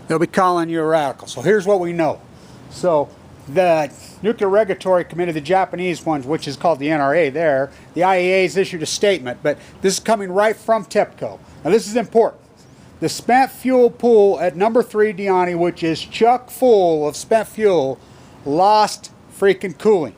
they'll be calling you a radical. So here's what we know. So the Nuclear Regulatory Committee, the Japanese ones, which is called the NRA there, the IAEA has issued a statement, but this is coming right from TEPCO. Now this is important. The spent fuel pool at number 3 Daini, which is chock full of spent fuel, lost freaking cooling.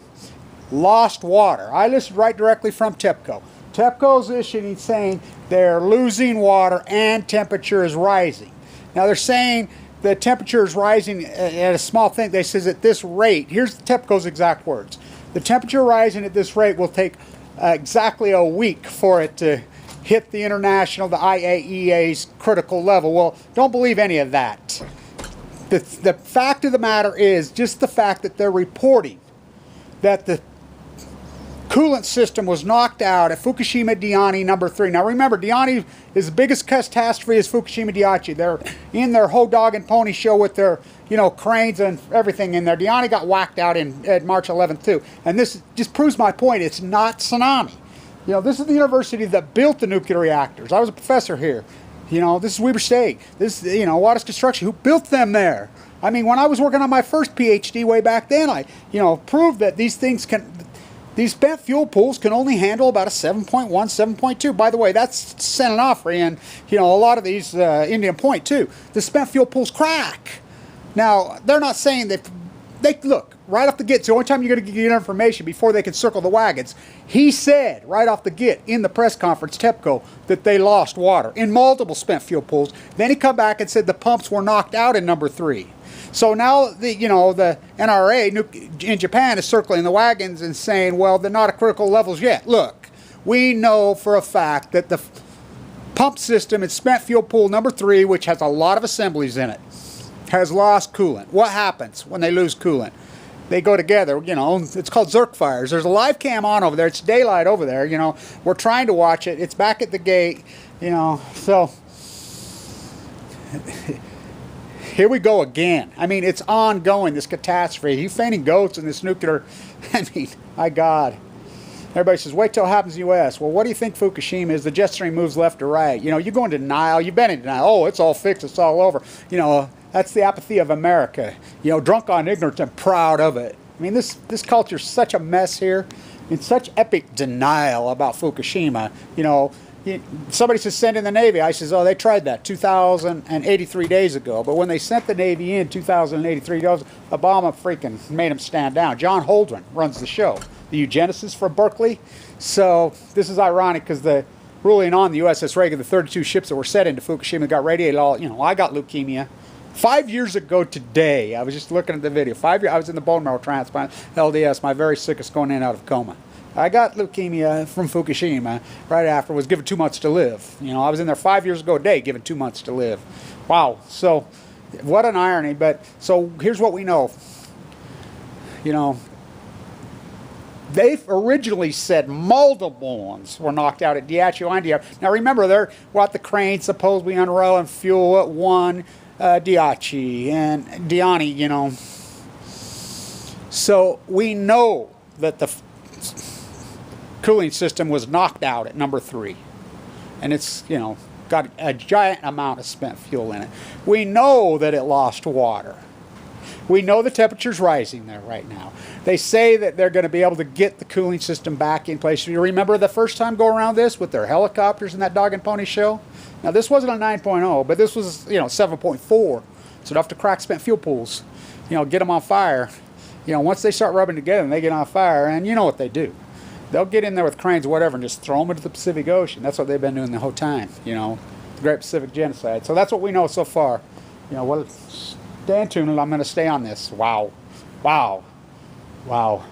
Lost water. I listened right directly from TEPCO. TEPCO's issuing saying they're losing water and temperature is rising. Now they're saying the temperature is rising at a small thing. They says at this rate, here's TEPCO's exact words. The temperature rising at this rate will take exactly a week for it to hit the international, the IAEA's critical level. Well, don't believe any of that. The fact of the matter is just the fact that they're reporting that the coolant system was knocked out at Fukushima Daini number 3. Now remember, Daini is the biggest catastrophe is Fukushima Daiichi. They're in their whole dog and pony show with their, cranes and everything in there. Daini got whacked out at March 11th too. And this just proves my point. It's not tsunami. This is the university that built the nuclear reactors. I was a professor here. This is Weber State. This is, Wattis Construction, who built them there. I mean, when I was working on my first PhD way back then, I, proved that these spent fuel pools can only handle about a 7.1, 7.2. By the way, that's San Onofre and, a lot of these Indian Point too. The spent fuel pools crack. Now, they're not saying that, look, right off the get, it's the only time you're going to get information before they can circle the wagons. He said right off the get in the press conference, TEPCO, that they lost water in multiple spent fuel pools. Then he come back and said the pumps were knocked out in number 3. So now the NRA in Japan is circling the wagons and saying, well, they're not at critical levels yet. Look, we know for a fact that the pump system in spent fuel pool number 3, which has a lot of assemblies in it, has lost coolant. What happens when they lose coolant? They go together, it's called Zerk fires. There's a live cam on over there. It's daylight over there, We're trying to watch it. It's back at the gate, so here we go again. I mean, it's ongoing, this catastrophe. You fainting goats in this nuclear, my God. Everybody says, wait till it happens in the U.S. Well, what do you think Fukushima is? The jet stream moves left or right. You go into denial. You've been in denial. Oh, it's all fixed. It's all over. That's the apathy of America. Drunk on ignorance and proud of it. I mean, this culture's such a mess here. In such epic denial about Fukushima. Somebody says send in the Navy. I says, oh, they tried that 2,083 days ago. But when they sent the Navy in 2,083 days, Obama freaking made them stand down. John Holdren runs the show, the eugenicist for Berkeley. So this is ironic because the ruling on the USS Reagan, the 32 ships that were set into Fukushima got radiated all, I got leukemia. 5 years ago today, I was just looking at the video. 5 years, I was in the bone marrow transplant, LDS, my very sickest, going in and out of coma. I got leukemia from Fukushima right after, was given 2 months to live. I was in there 5 years ago today, given 2 months to live. Wow. So, what an irony. But, so here's what we know. They've originally said multiple ones were knocked out at Daiichi and Daiichi. Now remember, they're what the cranes supposedly unrolling fuel at one Daiichi and Daini, So we know that the cooling system was knocked out at number 3. And it's, got a giant amount of spent fuel in it. We know that it lost water. We know the temperature's rising there right now. They say that they're going to be able to get the cooling system back in place. You remember the first time go around this with their helicopters in that dog and pony show? Now this wasn't a 9.0, but this was, 7.4. So enough to crack spent fuel pools, get them on fire. Once they start rubbing together and they get on fire, and you know what they do. They'll get in there with cranes or whatever and just throw them into the Pacific Ocean. That's what they've been doing the whole time, the Great Pacific Genocide. So that's what we know so far. Stay tuned and I'm going to stay on this. Wow. Wow. Wow.